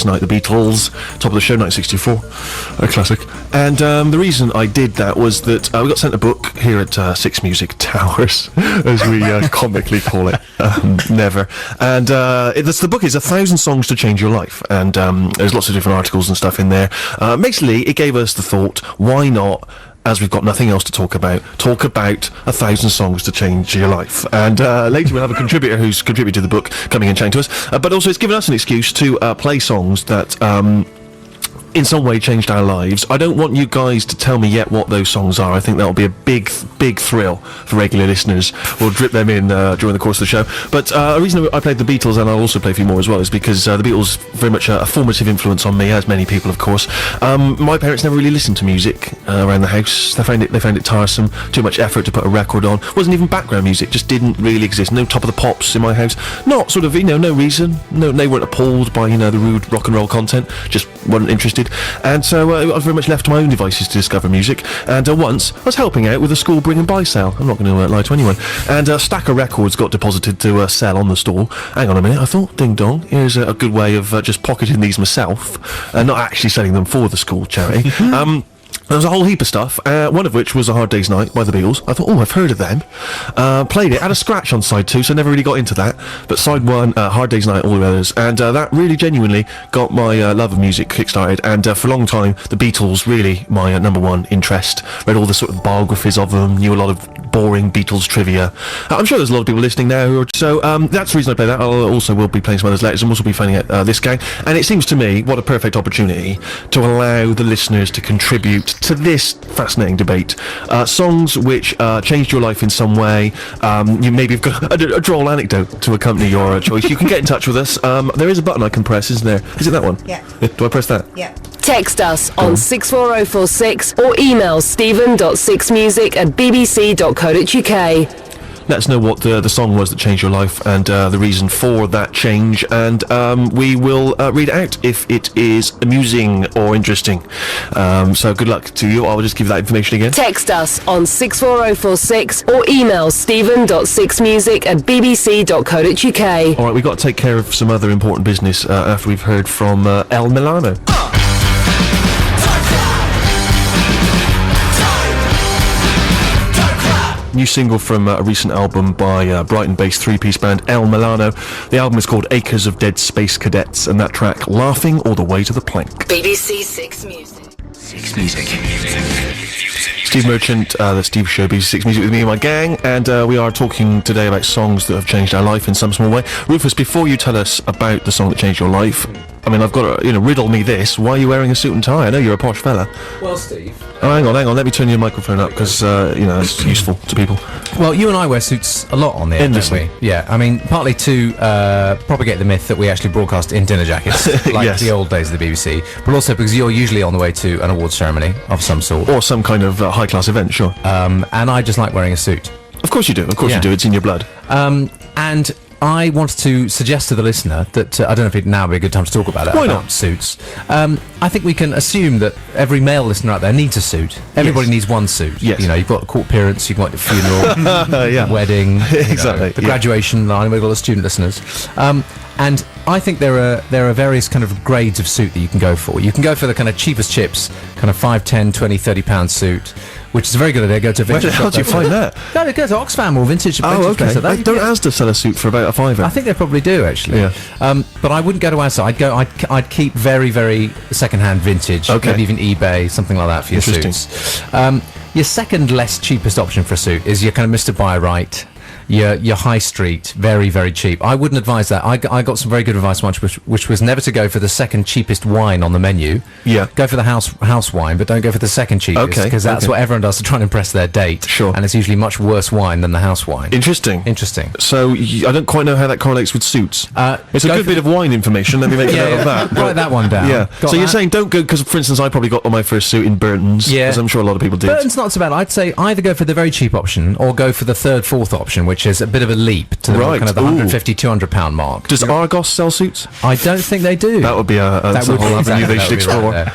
Night, the Beatles, top of the show, 1964, a classic. And the reason I did that was that we got sent a book here at Six Music Towers, as we comically call it, never. And the book is 1,000 Songs to Change Your Life, and there's lots of different articles and stuff in there. Basically, it gave us the thought, why not, as we've got nothing else to talk about 1,000 songs to change your life. And later we'll have a contributor who's contributed to the book coming and chatting to us. But also it's given us an excuse to play songs that in some way changed our lives. I don't want you guys to tell me yet what those songs are. I think that'll be a big thrill for regular listeners. We'll drip them in during the course of the show. But a reason I played the Beatles, and I'll also play a few more as well, is because the Beatles very much a formative influence on me, as many people, of course. My parents never really listened to music around the house. They found it tiresome, too much effort to put a record on. Wasn't even background music, just didn't really exist. No Top of the Pops in my house. Not sort of, no reason. No, they weren't appalled by, the rude rock and roll content. Just weren't interested. And so I was very much left to my own devices to discover music. And once I was helping out with a school bring and buy sale. I'm not going to lie to anyone. And a stack of records got deposited to sell on the stall. Hang on a minute, I thought, ding dong, here's a good way of just pocketing these myself and not actually selling them for the school charity. There was a whole heap of stuff, one of which was A Hard Day's Night by the Beatles. I thought, I've heard of them. Played it, had a scratch on side 2, so never really got into that. But side 1, Hard Day's Night, all the others. And that really genuinely got my love of music kick-started. And for a long time, the Beatles, really my number one interest. Read all the sort of biographies of them, knew a lot of boring Beatles trivia. I'm sure there's a lot of people listening now, so that's the reason I play that. Will be playing some others later, and also be finding out this gang. And it seems to me, what a perfect opportunity to allow the listeners to contribute to this fascinating debate. Songs which changed your life in some way. You maybe have got a droll anecdote to accompany your choice. You can get in touch with us. There is a button I can press, isn't there? Is it that one? Yeah. Do I press that? Yeah. Text us on 64046 or email stephen.sixmusic@bbc.co.uk. Let us know what the song was that changed your life and the reason for that change, and we will read it out if it is amusing or interesting. So good luck to you. I'll just give that information again. Text us on 64046 or email stephen.sixmusic@bbc.co.uk. Alright, we've got to take care of some other important business after we've heard from El Milano. New single from a recent album by Brighton-based three-piece band El Milano. The album is called Acres of Dead Space Cadets, and that track, Laughing All the Way to the Plank. BBC Six Music. Six Music. Steve Merchant, the Steve Show, BBC Six Music with me and my gang, and we are talking today about songs that have changed our life in some small way. Rufus, before you tell us about the song that changed your life, I mean, I've got to, riddle me this. Why are you wearing a suit and tie? I know you're a posh fella. Well, Steve. Oh, hang on. Let me turn your microphone up, because, it's useful to people. Well, you and I wear suits a lot on the air, don't we? Yeah, I mean, partly to propagate the myth that we actually broadcast in dinner jackets, like Yes. the old days of the BBC, but also because you're usually on the way to an awards ceremony of some sort. Or some kind of high-class event, sure. And I just like wearing a suit. Of course you do. Of course Yeah. you do. It's in your blood. And I wanted to suggest to the listener that I don't know if it now would be a good time to talk about it. Why about not? Suits. I think we can assume that every male listener out there needs a suit. Everybody needs one suit. Yes. You've got a court appearance, you've got the funeral, Yeah. wedding, Exactly, the yeah. graduation line. We've got the student listeners. And I think there are various kind of grades of suit that you can go for. You can go for the kind of cheapest chips, kind of 5, 10, 20, 30 pound suit, which is a very good idea. Go to a Where vintage the hell do you find that? Go to Oxfam or vintage. Oh, vintage okay. place like that. You Don't get- Asda sell a suit for about a fiver? I think they probably do actually. Yeah. But I wouldn't go to Asda. I'd keep very, very second-hand vintage. Okay. Maybe even eBay, something like that for your Interesting. suits. Your second less cheapest option for a suit is your kind of Mr. Buy Right. Your high street, very, very cheap. I wouldn't advise that. I got some very good advice once, which was never to go for the second cheapest wine on the menu. Yeah. Go for the house wine, but don't go for the second cheapest. Okay, Because that's okay. what everyone does to try and impress their date. Sure. And it's usually much worse wine than the house wine. Interesting. Interesting. So I don't quite know how that correlates with suits. It's a go good for bit of wine information. Let me make a note of that. Write that one down. Yeah. Got So you're that? saying don't go, because for instance I probably got my first suit in Burton's, Yeah. as I'm sure a lot of people did. Burton's not so bad. I'd say either go for the very cheap option or go for the third, fourth option, which is a bit of a leap to the Right. kind of the Ooh. 150, 200 pound mark. Does Argos sell suits? I don't think they do. That would be that's a would whole be- avenue they that should would be right explore. there.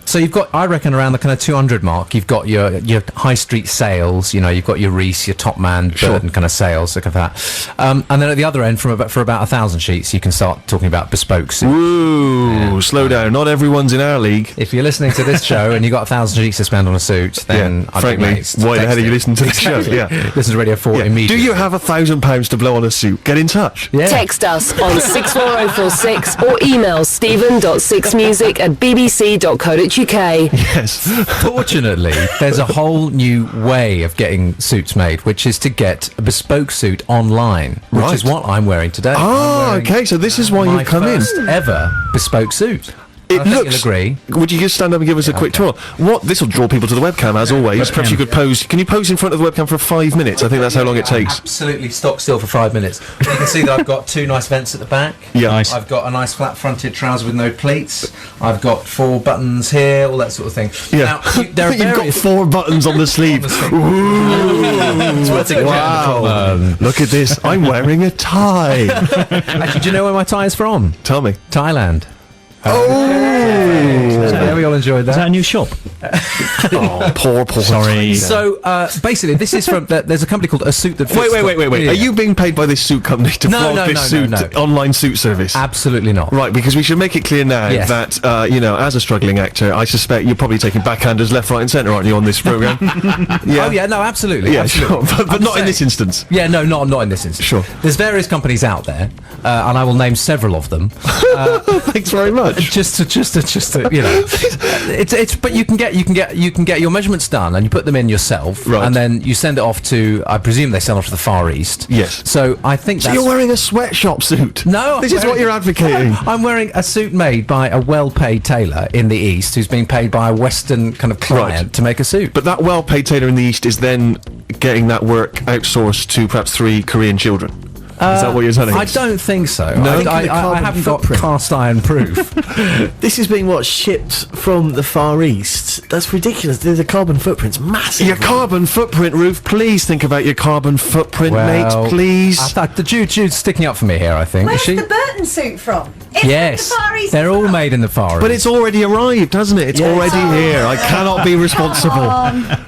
So you've got, I reckon, around the kind of 200 mark, you've got your high street sales, you've got your Reese, your Topman, Sure. Burton kind of sales, like that. And then at the other end, for about 1,000 sheets, you can start talking about bespoke suits. Ooh, slow down. Not everyone's in our league. If you're listening to this show and you've got 1,000 sheets to spend on a suit, then I'd frankly, be amazed. why the hell are you Text listening to this it. show? Exactly. Yeah. Listen to Radio 4 Yeah. Do immediately. you have £1,000 to blow on a suit? Get in touch. Yeah. Text us on 64046 or email stephen.6music@bbc.co.uk. Yes. Fortunately, there's a whole new way of getting suits made, which is to get a bespoke suit online, which Right. is what I'm wearing today. Ah, I'm wearing okay. So this is why my you've come in. first ever bespoke suit. I think you'll agree. Would you just stand up and give us a quick tour? This will draw people to the webcam as always. Perhaps you could pose. Can you pose in front of the webcam for 5 minutes? I think that's how long it takes. Absolutely stock still for 5 minutes. You can see that I've got two nice vents at the back. Yeah. Nice. I've got a nice flat-fronted trouser with no pleats. I've got 4 buttons here, all that sort of thing. Yeah. Now, there are You've got various... 4 buttons on the sleeve. Wow. Look at this. I'm wearing a tie. Actually, do you know where my tie is from? Tell me. Thailand. Oh. Yeah, we all enjoyed Is that a new shop? Oh, poor. Sorry. So basically, this is from. There's a company called A Suit That Fits. Wait. Yeah. Are you being paid by this suit company to No, flog no, this no, suit no. online suit service? Absolutely not. Right, because we should make it clear now Yes. that, as a struggling actor, I suspect you're probably taking backhanders left, right and centre, aren't you, on this programme? Oh yeah, no, absolutely. Yeah, absolutely. sure. But I'm not in saying- this instance. Yeah, no, not in this instance. Sure. There's various companies out there, and I will name several of them. Thanks very much. just to it's but you can get your measurements done and you put them in yourself, Right. and then you send it off to, I presume they send off to the Far East. Yes. So I think So that's you're wearing a sweatshop suit? No, This I'm is what wearing- you're advocating. I'm wearing a suit made by a well-paid tailor in the East who's being paid by a Western kind of client Right. to make a suit. But that well-paid tailor in the East is then getting that work outsourced to perhaps 3 Korean children. Is that what you're telling I us? don't think so. No? I, Think I, of the I carbon haven't footprint. got cast iron proof. This is being shipped from the Far East. That's ridiculous. The carbon footprint's massive. Your carbon footprint, Ruth. Please think about your carbon footprint, mate. Please. I thought the Jude's sticking up for me here, I think. Where's Is she? the Burton suit from? It's Yes. from the Far East They're as all well. made in the Far East. But it's already arrived, hasn't it? It's Yes. already here. I cannot be responsible.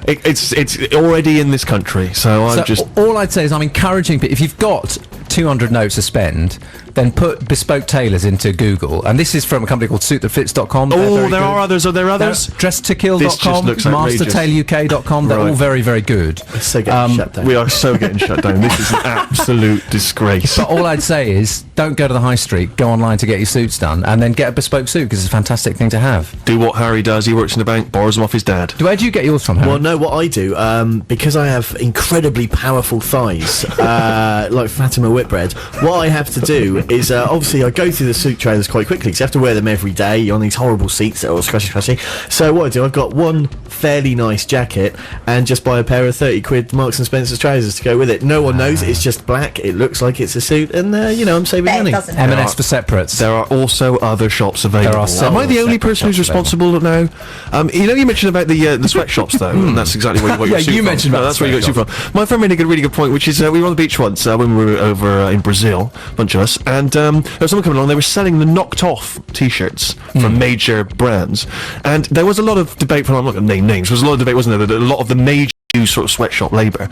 It's already in this country, so I'm So just. all I'd say is I'm encouraging people, if you've got 200 notes to spend, then put bespoke tailors into Google. And this is from a company called suitthatfits.com. Oh, there are others. Are there others? Dresstokill.com, This just looks outrageous. mastertailuk.com. They're Right. all very, very good. So getting shut down. We are so getting shut down. This is an absolute disgrace. But all I'd say is don't go to the high street, go online to get your suits done, and then get a bespoke suit because it's a fantastic thing to have. Do what Harry does. He works in the bank, borrows them off his dad. Where do you get yours from, Harry? Well, no, what I do, because I have incredibly powerful thighs, like Fatima Whitbread, what I have to do is, obviously, I go through the suit trailers quite quickly, because you have to wear them every day. You're on these horrible seats that are all scratchy. So what I do, I've got one fairly nice jacket, and just buy a pair of 30 quid Marks and Spencer's trousers to go with it. No one knows, it's just black, it looks like it's a suit, and, I'm saving Bet it money. doesn't. M&S for separates. There are also other shops available. There are Am I the several only separate person who's shops responsible now? You mentioned about the sweatshops, though, and that's exactly where you got your Yeah, suit you from. mentioned No, about that's the where you got your suit from. My friend made a really good point, which is we were on the beach once when we were over in Brazil, a bunch of us, and there was someone coming along. They were selling the knocked off T-shirts from major brands, and there was a lot of debate. I'm not going to name names. There was a lot of debate, wasn't there? That a lot of the major sort of sweatshop labour,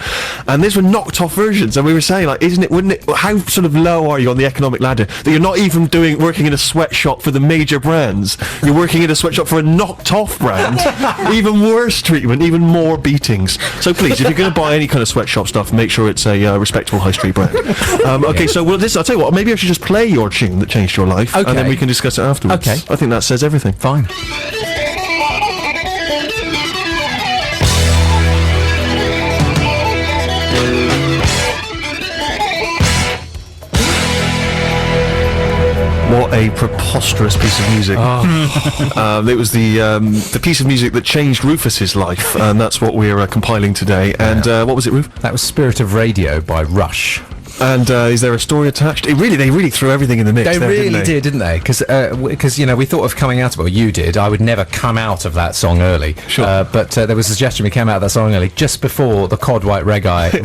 and these were knocked off versions, and we were saying, like, wouldn't it, how sort of low are you on the economic ladder that you're not even working in a sweatshop for the major brands, you're working in a sweatshop for a knocked off brand? Even worse treatment, even more beatings. So please, if you're going to buy any kind of sweatshop stuff, make sure it's a respectable high street brand. Okay, so I'll tell you what, maybe I should just play your tune that changed your life, and then Okay. we can discuss it afterwards. Okay. I think that says everything. Fine. What a preposterous piece of music. It was the piece of music that changed Rufus's life, and that's what we're compiling today. And what was it, Ruf? That was Spirit of Radio by Rush. And is there a story attached? They really threw everything in the mix. They there, really didn't they? did, didn't they? Because you know, we thought of coming out of it. Well, you did. I would never come out of that song early. Sure. But there was a suggestion we came out of that song early just before the Cod White reggae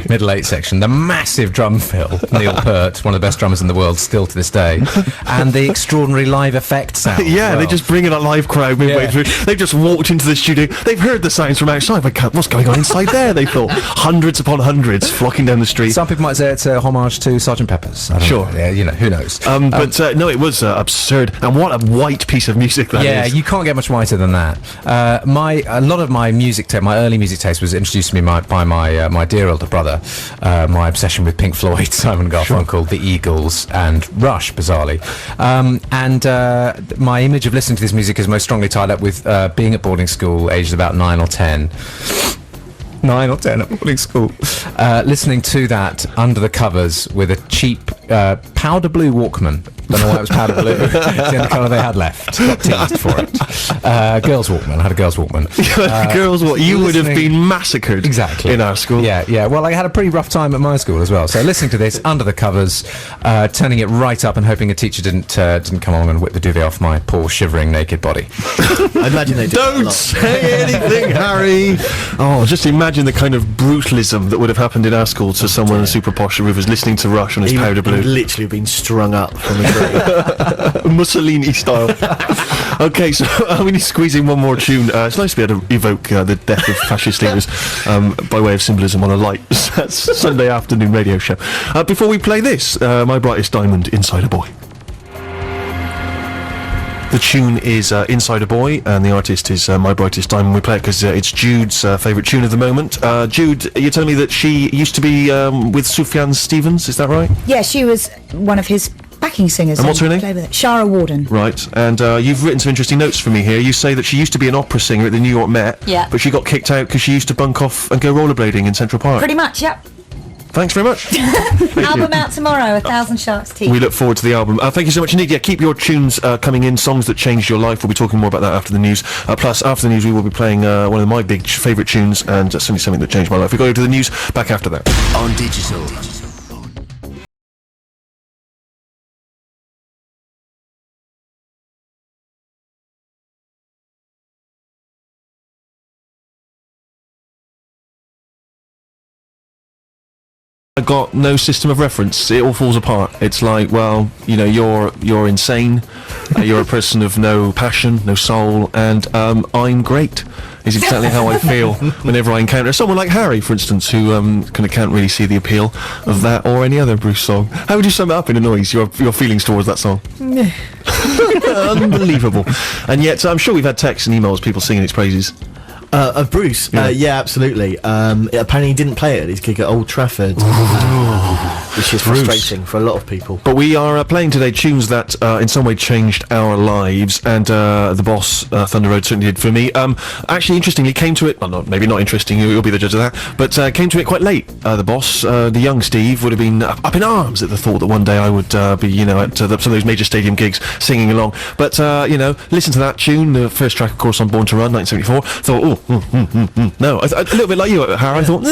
middle eight section. The massive drum fill, Neil Peart, one of the best drummers in the world, still to this day, and the extraordinary live effect sound. as Yeah, well. they just bring in a live crowd midway Yeah. through. They've just walked into the studio. They've heard the sounds from outside. But what's going on inside there? They thought hundreds upon hundreds flocking down the street. Some people might say it's a homage to Sgt. Pepper's. I don't Sure. know. Yeah, you know, who knows? But no, it was absurd. And what a white piece of music that is. Yeah, you can't get much whiter than that. A lot of my my early music taste was introduced to me by my dear older brother. My obsession with Pink Floyd, Simon Garfunkel, The Eagles, and Rush, bizarrely. My image of listening to this music is most strongly tied up with being at boarding school, aged about 9 or 10. 9 or 10 at boarding school, listening to that under the covers with a cheap powder blue Walkman. Don't know why it was powder blue. It's the only colour they had left. Got teased for it. Girls Walkman. I had a girls Walkman. Girls, what you would have listening- been massacred Exactly. in our school. Yeah. Well, I had a pretty rough time at my school as well. So listening to this under the covers, turning it right up, and hoping a teacher didn't come along and whip the duvet off my poor shivering naked body. I imagine they do that a Don't lot. say anything, Harry. Oh, just imagine the kind of brutalism that would have happened in our school to someone super posh who was listening to Rush on his He powder would blue. literally been strung up from the tree. Mussolini style. Okay, so we need to squeeze in one more tune. It's nice to be able to evoke the death of fascist leaders by way of symbolism on a light Sunday afternoon radio show. Before we play this, My Brightest Diamond, Insider Boy. The tune is Insider Boy, and the artist is My Brightest Diamond. We play it because it's Jude's favourite tune of the moment. Jude, you're telling me that she used to be with Sufjan Stevens, is that right? Yeah, she was one of his backing singers. And what's her name? Played with it. Shara Warden. Right, and you've written some interesting notes for me here. You say that she used to be an opera singer at the New York Met, Yeah. but she got kicked out because she used to bunk off and go rollerblading in Central Park. Pretty much, yep. Thanks very much. Album out tomorrow, 1,000 Sharks Teeth. We look forward to the album. Thank you so much indeed. Yeah, keep your tunes coming in, songs that changed your life. We'll be talking more about that after the news. Plus, after the news, we will be playing one of my big favourite tunes, and certainly something that changed my life. We've got to go to the news, back after that. On digital. I got no system of reference. It all falls apart. It's like, well, you know, you're insane. You're a person of no passion, no soul, and I'm great. Is exactly how I feel whenever I encounter someone like Harry, for instance, who kind of can't really see the appeal of that or any other Bruce song. How would you sum it up in a noise? Your feelings towards that song? Unbelievable. And yet, I'm sure we've had texts and emails, people singing its praises. Of Bruce, yeah, absolutely. Apparently, he didn't play it at his gig at Old Trafford, which is Bruce. frustrating for a lot of people. But we are playing today tunes that in some way changed our lives, and the boss, Thunder Road, certainly did for me. Actually, interestingly, came to it, well, maybe not interesting, you'll be the judge of that, but came to it quite late. The boss, the young Steve, would have been up in arms at the thought that one day I would be, you know, at some of those major stadium gigs singing along. But, you know, listen to that tune, the first track, of course, on Born to Run, 1974, thought, no, a little bit like you, Harry, I thought,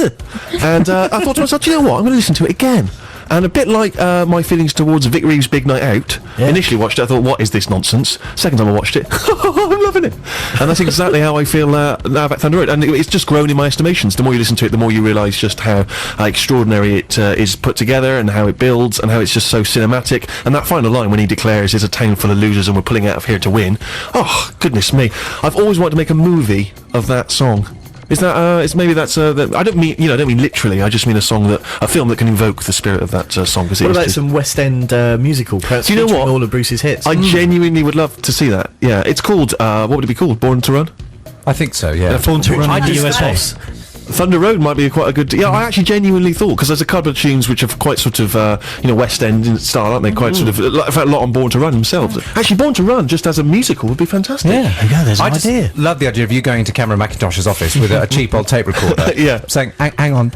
and I thought to myself, do you know what, I'm going to listen to it again. And a bit like my feelings towards Vic Reeves' Big Night Out, initially watched it, I thought, what is this nonsense? Second time I watched it, I'm loving it. And that's exactly how I feel now about Thunder Road. And it's just grown in my estimations. The more you listen to it, the more you realise just how extraordinary it is put together, and how it builds, and how it's just so cinematic. And that final line when he declares, "It's a town full of losers and we're pulling out of here to win." Oh, goodness me. I've always wanted to make a movie of that song. Is that, it's maybe that's, I don't mean, you know, I don't mean literally, I just mean a film that can invoke the spirit of that song. What about some West End musical? Perhaps Do you know featuring what? all of Bruce's hits. I genuinely would love to see that. Yeah, it's called, what would it be called? Born to Run? I think so, yeah. Born to Run I in the just- USA. Thunder Road might be quite a good... Yeah, I actually genuinely thought, because there's a couple of tunes which are quite sort of, you know, West End in style, aren't they? Quite sort of... In fact, a lot on Born to Run themselves. Actually, Born to Run, just as a musical, would be fantastic. Yeah, there's I an just idea. love the idea of you going to Cameron McIntosh's office with a cheap old tape recorder. Yeah. Saying, hang on,